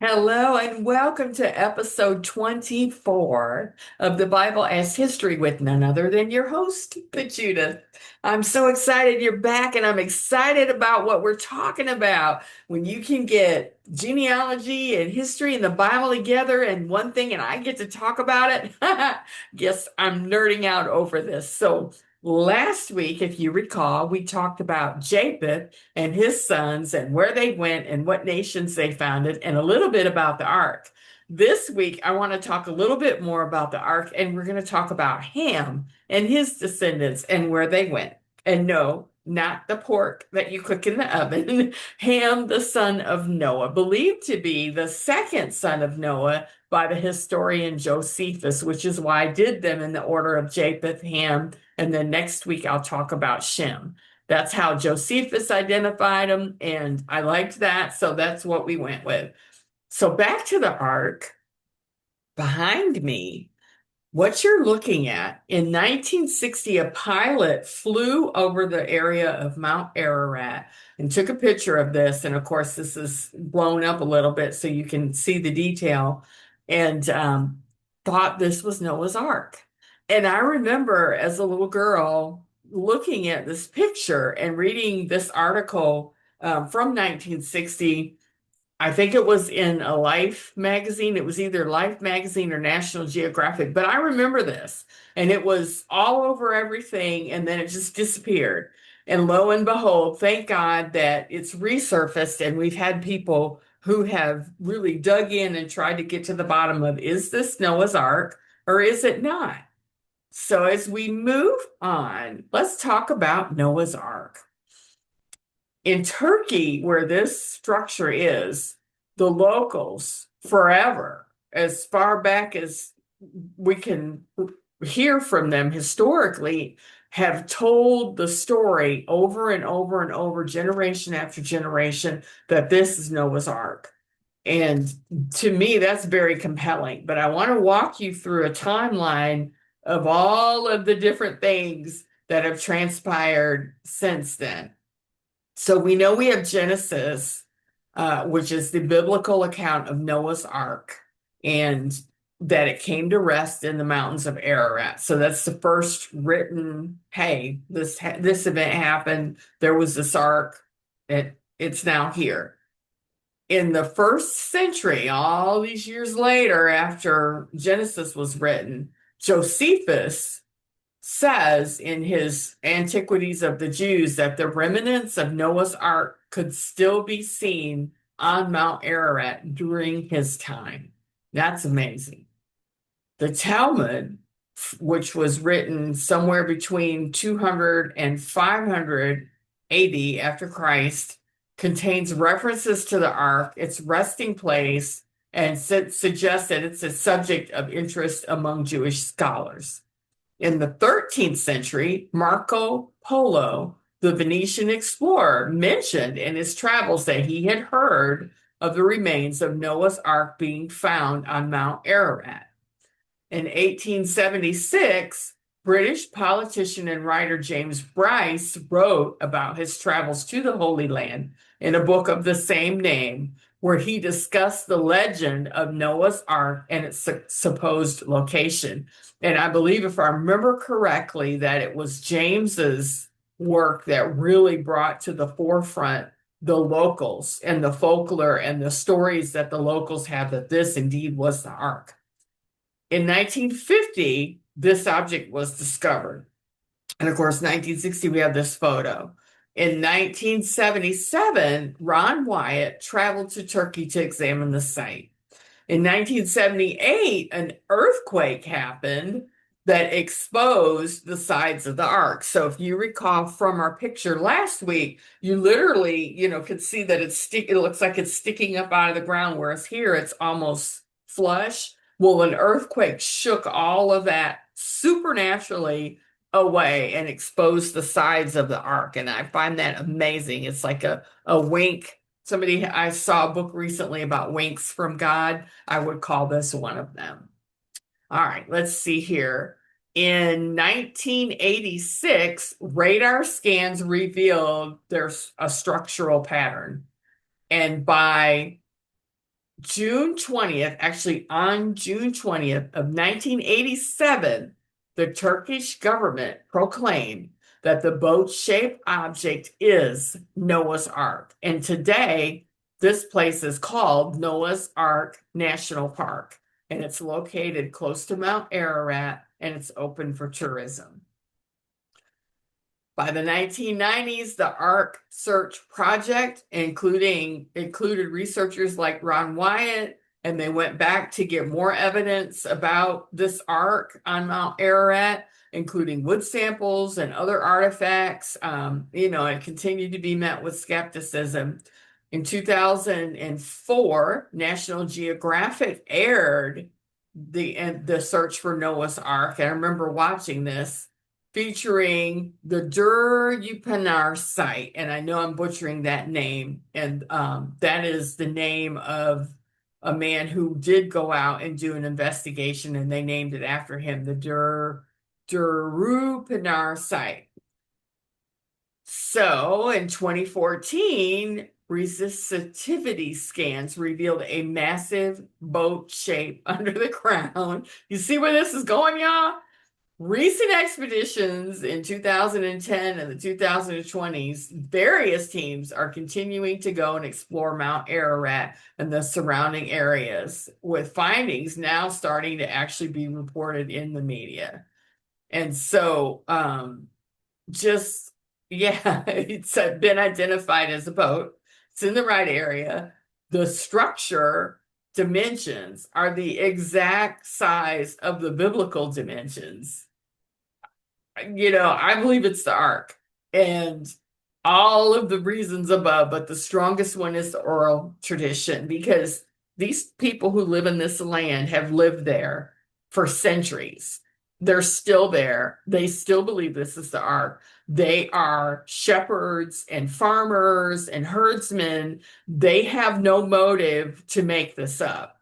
Hello and welcome to episode 24 of the Bible as History with none other than your host, Judith. I'm so excited you're back, and I'm excited about what we're talking about. When you can get genealogy and history and the Bible together in one thing, and I get to talk about it. Yes, I'm nerding out over this. So last week, if you recall, we talked about Japheth and his sons and where they went and what nations they founded and a little bit about the ark. This week, I want to talk a little bit more about the ark, and we're going to talk about Ham and his descendants and where they went. And no, not the pork that you cook in the oven. Ham, the son of Noah, believed to be the second son of Noah by the historian Josephus, which is why I did them in the order of Japheth, Ham, and then next week I'll talk about Shem. That's how Josephus identified them, and I liked that, so that's what we went with. So back to the ark. Behind me, what you're looking at, in 1960, a pilot flew over the area of Mount Ararat and took a picture of this. And of course, this is blown up a little bit so you can see the detail, and thought this was Noah's Ark. And I remember as a little girl looking at this picture and reading this article from 1960. I think it was in a Life magazine. It was either Life magazine or National Geographic, but I remember this, and it was all over everything, and then it just disappeared. And lo and behold, thank God that it's resurfaced, and we've had people who have really dug in and tried to get to the bottom of, is this Noah's Ark or is it not? So as we move on, let's talk about Noah's Ark. In Turkey, where this structure is, the locals forever, as far back as we can hear from them historically, have told the story over and over and over, generation after generation, that this is Noah's Ark. And to me, that's very compelling. But I want to walk you through a timeline of all of the different things that have transpired since then. So we know we have Genesis, which is the biblical account of Noah's Ark, and that it came to rest in the mountains of Ararat. So that's the first written, hey, this event happened. There was this ark. It's now here. In the first century, all these years later, after Genesis was written, Josephus says in his Antiquities of the Jews that the remnants of Noah's Ark could still be seen on Mount Ararat during his time. That's amazing. The Talmud, which was written somewhere between 200 and 500 AD after Christ, contains references to the ark, its resting place, and suggests that it's a subject of interest among Jewish scholars. In the 13th century, Marco Polo, the Venetian explorer, mentioned in his travels that he had heard of the remains of Noah's Ark being found on Mount Ararat. In 1876, British politician and writer James Bryce wrote about his travels to the Holy Land in a book of the same name, where he discussed the legend of Noah's Ark and its supposed location. And I believe, if I remember correctly, that it was James's work that really brought to the forefront the locals and the folklore and the stories that the locals have that this indeed was the ark. In 1950, this object was discovered. And of course, 1960, we have this photo. In 1977, Ron Wyatt traveled to Turkey to examine the site. In 1978, an earthquake happened that exposed the sides of the ark. So if you recall from our picture last week, you literally, could see that it looks like it's sticking up out of the ground, whereas here it's almost flush. Well, an earthquake shook all of that supernaturally away and exposed the sides of the ark. And I find that amazing. It's like a wink. I saw a book recently about winks from God. I would call this one of them. All right, let's see here. In 1986, radar scans revealed there's a structural pattern. And by June 20th, actually on June 20th of 1987, the Turkish government proclaimed that the boat-shaped object is Noah's Ark. And today, this place is called Noah's Ark National Park, and it's located close to Mount Ararat, and it's open for tourism. By the 1990s, the Ark Search Project included researchers like Ron Wyatt, and they went back to get more evidence about this Ark on Mount Ararat, including wood samples and other artifacts. It continued to be met with skepticism. In 2004, National Geographic aired the search for Noah's Ark. I remember watching this, featuring the Dur site, and I know I'm butchering that name, and that is the name of a man who did go out and do an investigation, and they named it after him, the Dur site. So in 2014, resistivity scans revealed a massive boat shape under the ground. You see where this is going, y'all? Recent expeditions in 2010 and the 2020s, various teams are continuing to go and explore Mount Ararat and the surrounding areas, with findings now starting to actually be reported in the media. And so, it's been identified as a boat. It's in the right area. The structure dimensions are the exact size of the biblical dimensions. I believe it's the Ark, and all of the reasons above, but the strongest one is the oral tradition, because these people who live in this land have lived there for centuries. They're still there. They still believe this is the Ark. They are shepherds and farmers and herdsmen. They have no motive to make this up.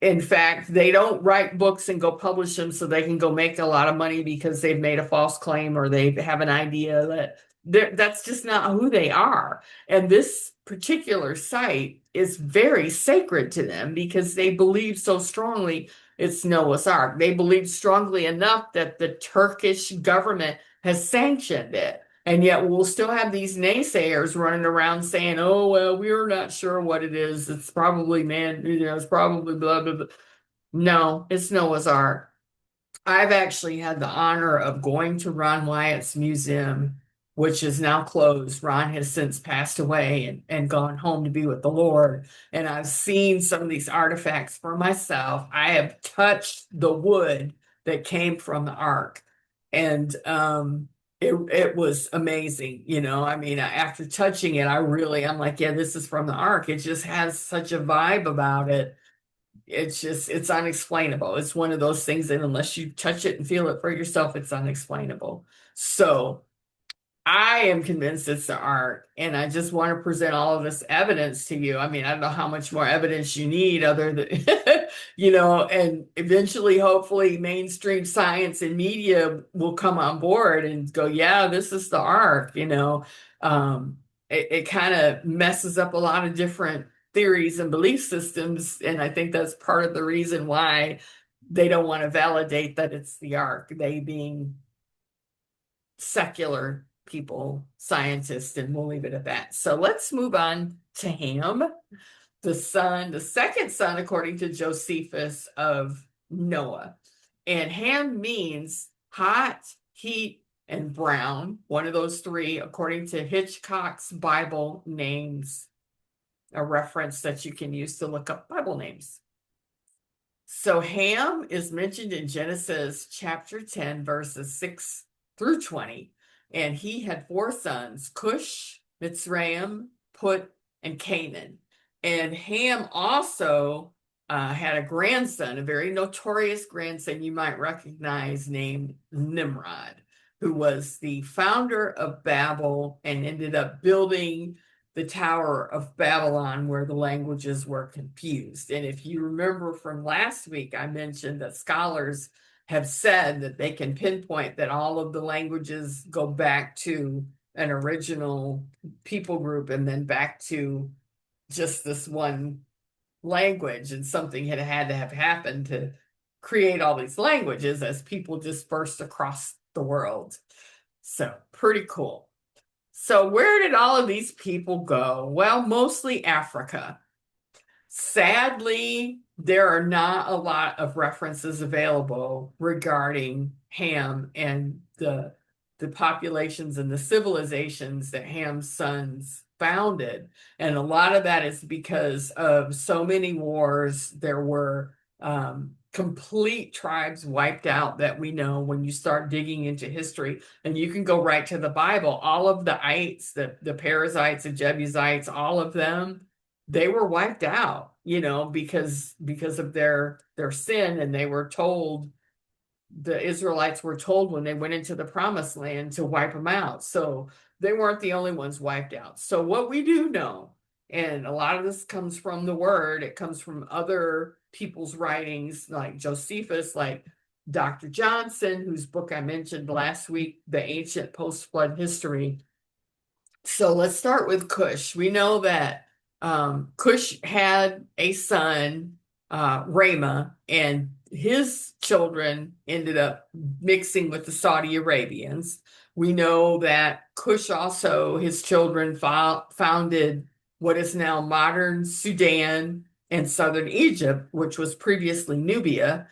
In fact, they don't write books and go publish them so they can go make a lot of money because they've made a false claim or they have an idea that's just not who they are. And this particular site is very sacred to them because they believe so strongly it's Noah's Ark. They believe strongly enough that the Turkish government has sanctioned it. And yet we'll still have these naysayers running around saying, oh, well, we're not sure what it is. It's probably it's probably blah, blah, blah. No, it's Noah's Ark. I've actually had the honor of going to Ron Wyatt's museum, which is now closed. Ron has since passed away and gone home to be with the Lord. And I've seen some of these artifacts for myself. I have touched the wood that came from the Ark. And it was amazing, after touching it, I'm like, yeah, this is from the Ark. It just has such a vibe about it. It's unexplainable. It's one of those things that unless you touch it and feel it for yourself, it's unexplainable. So I am convinced it's the Ark, and I just want to present all of this evidence to you. I don't know how much more evidence you need other than, and eventually, hopefully, mainstream science and media will come on board and go, yeah, this is the Ark. It kind of messes up a lot of different theories and belief systems, and I think that's part of the reason why they don't want to validate that it's the Ark, they being secular people, scientists, and we'll leave it at that. So let's move on to Ham, the second son, according to Josephus, of Noah. And Ham means hot, heat, and brown, one of those three, according to Hitchcock's Bible names, a reference that you can use to look up Bible names. So Ham is mentioned in Genesis chapter 10, verses 6 through 20. And he had 4 sons, Cush, Mitzrayim, Put, and Canaan. And Ham also had a grandson, a very notorious grandson you might recognize, named Nimrod, who was the founder of Babel and ended up building the Tower of Babylon, where the languages were confused. And if you remember from last week, I mentioned that scholars have said that they can pinpoint that all of the languages go back to an original people group and then back to just this one language, and something had to have happened to create all these languages as people dispersed across the world. So pretty cool. So where did all of these people go? Well, mostly Africa. Sadly, there are not a lot of references available regarding Ham and the populations and the civilizations that Ham's sons founded. And a lot of that is because of so many wars. There were complete tribes wiped out that we know when you start digging into history. And you can go right to the Bible. All of the ites, the Perizzites, the Jebusites, all of them, they were wiped out, because of their sin. And they were told, the Israelites were told when they went into the promised land to wipe them out. So they weren't the only ones wiped out. So what we do know, and a lot of this comes from the word, it comes from other people's writings like Josephus, like Dr. Johnson, whose book I mentioned last week, The Ancient Post-Flood History. So let's start with Cush. We know that Cush had a son, Ramah, and his children ended up mixing with the Saudi Arabians. We know that Cush also, his children founded what is now modern Sudan and southern Egypt, which was previously Nubia.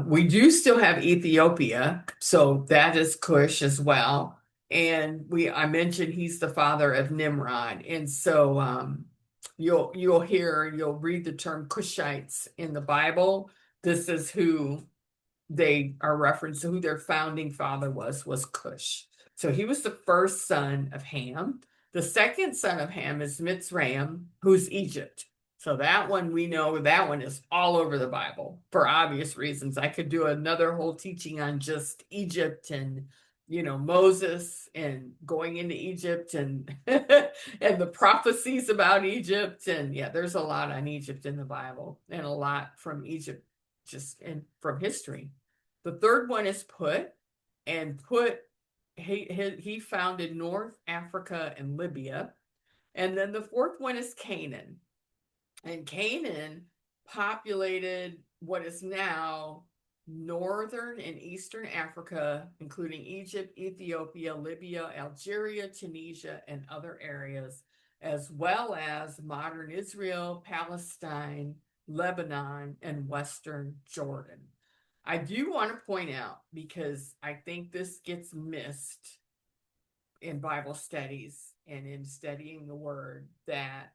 We do still have Ethiopia, so that is Cush as well. And I mentioned he's the father of Nimrod. And so you'll read the term Cushites in the Bible. This is who they are referencing, who their founding father was Cush. So he was the first son of Ham. The second son of Ham is Mitzrayim, who's Egypt. So that one, we know that one is all over the Bible for obvious reasons. I could do another whole teaching on just Egypt and Moses and going into Egypt and and the prophecies about Egypt. And yeah, there's a lot on Egypt in the Bible and a lot from Egypt from history. The third one is Put, and Put, he founded North Africa and Libya. And then the fourth one is Canaan. And Canaan populated what is now northern and eastern Africa, including Egypt, Ethiopia, Libya, Algeria, Tunisia, and other areas, as well as modern Israel, Palestine, Lebanon, and Western Jordan. I do want to point out, because I think this gets missed in Bible studies and in studying the word, that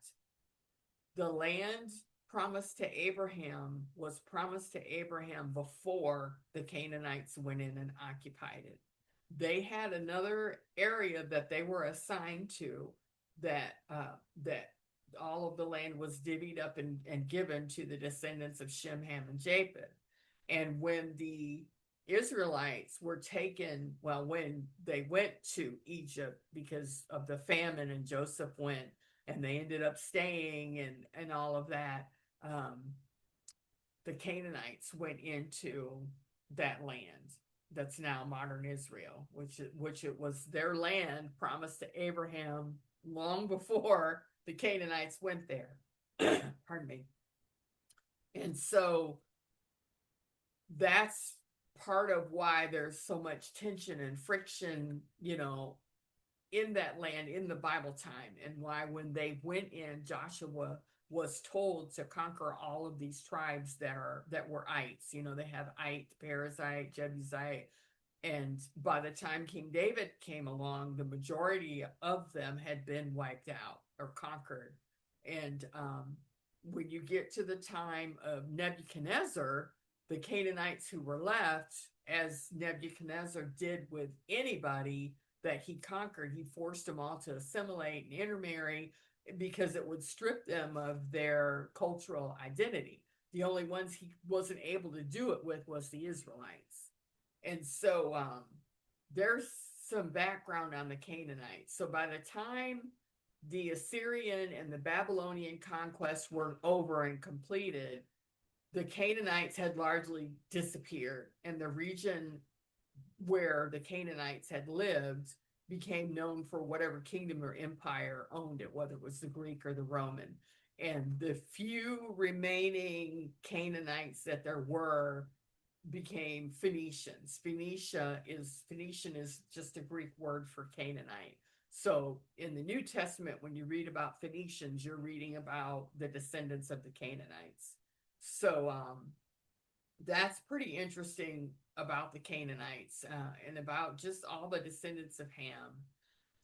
the land promised to Abraham was promised to Abraham before the Canaanites went in and occupied it. They had another area that they were assigned to, that all of the land was divvied up and given to the descendants of Shem, Ham, and Japheth. And when the Israelites were taken, well, when they went to Egypt because of the famine, and Joseph went, and they ended up staying and all of that, the Canaanites went into that land that's now modern Israel, which it was their land promised to Abraham long before the Canaanites went there. Pardon me. And so that's part of why there's so much tension and friction, in that land in the Bible time, and why when they went in, Joshua was told to conquer all of these tribes that were ites. They have Ite, Perizzite, Jebusite, and by the time King David came along, the majority of them had been wiped out or conquered. And when you get to the time of Nebuchadnezzar, the Canaanites who were left, as Nebuchadnezzar did with anybody that he conquered, he forced them all to assimilate and intermarry, because it would strip them of their cultural identity. The only ones he wasn't able to do it with was the Israelites. And so there's some background on the Canaanites. So by the time the Assyrian and the Babylonian conquests were over and completed, the Canaanites had largely disappeared, and the region where the Canaanites had lived became known for whatever kingdom or empire owned it, whether it was the Greek or the Roman. And the few remaining Canaanites that there were became Phoenicians. Phoenician is just a Greek word for Canaanite. So in the New Testament, when you read about Phoenicians, you're reading about the descendants of the Canaanites. So that's pretty interesting about the Canaanites and about just all the descendants of Ham.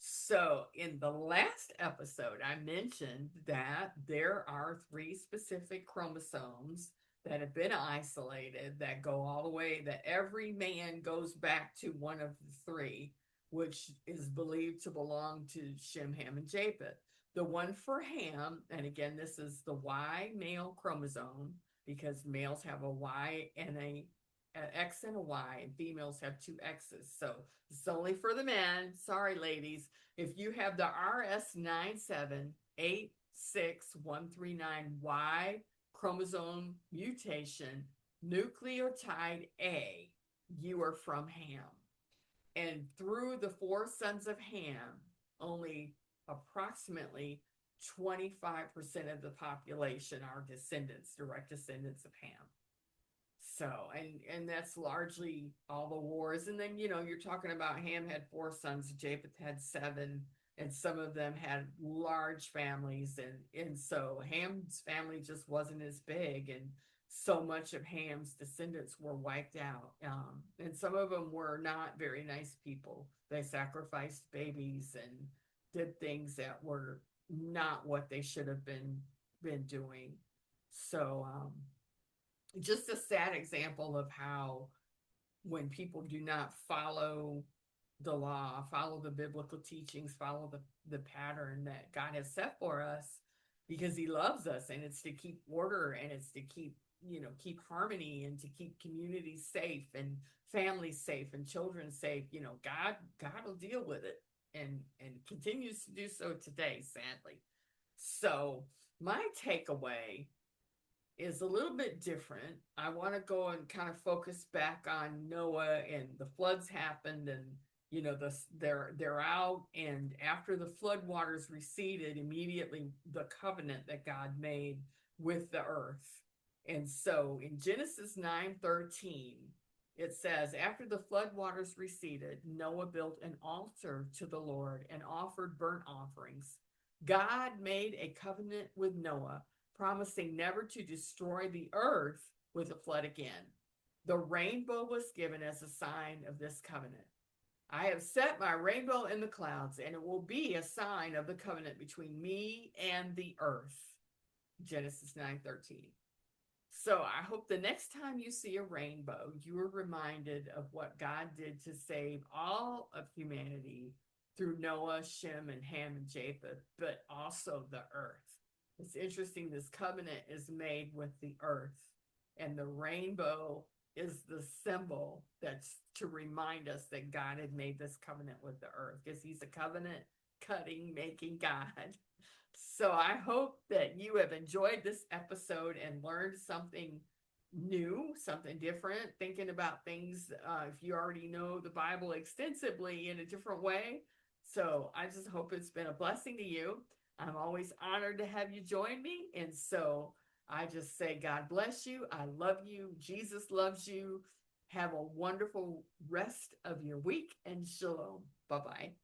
So, in the last episode, I mentioned that there are three specific chromosomes that have been isolated that go all the way, that every man goes back to one of the three, which is believed to belong to Shem, Ham, and Japheth. The one for Ham, and again, this is the Y male chromosome because males have a Y and an X and a Y, and females have two X's. So it's only for the men. Sorry, ladies. If you have the RS9786139Y chromosome mutation, nucleotide A, you are from Ham. And through the four sons of Ham, only approximately 25% of the population are descendants, direct descendants of Ham. So, and that's largely all the wars. And then, you're talking about Ham had four sons, Japheth had seven, and some of them had large families. And so Ham's family just wasn't as big. And so much of Ham's descendants were wiped out. And some of them were not very nice people. They sacrificed babies and did things that were not what they should have been doing. So, just a sad example of how when people do not follow the law, follow the biblical teachings, follow the pattern that God has set for us because he loves us, and it's to keep order, and it's to keep harmony, and to keep communities safe and families safe and children safe. God will deal with it, and continues to do so today, sadly. So my takeaway is a little bit different. I want to go and kind of focus back on Noah, and the floods happened, and they're out, and after the flood waters receded, immediately the covenant that God made with the earth. And so in Genesis 9:13, it says, after the flood waters receded, Noah built an altar to the Lord and offered burnt offerings. God made a covenant with Noah, promising never to destroy the earth with a flood again. The rainbow was given as a sign of this covenant. I have set my rainbow in the clouds, and it will be a sign of the covenant between me and the earth. Genesis 9:13. So I hope the next time you see a rainbow, you are reminded of what God did to save all of humanity through Noah, Shem, and Ham and Japheth, but also the earth. It's interesting, this covenant is made with the earth, and the rainbow is the symbol that's to remind us that God had made this covenant with the earth, because he's a covenant cutting, making God. So I hope that you have enjoyed this episode and learned something new, something different, thinking about things if you already know the Bible extensively in a different way. So I just hope it's been a blessing to you. I'm always honored to have you join me. And so I just say, God bless you. I love you. Jesus loves you. Have a wonderful rest of your week, and shalom. Bye-bye.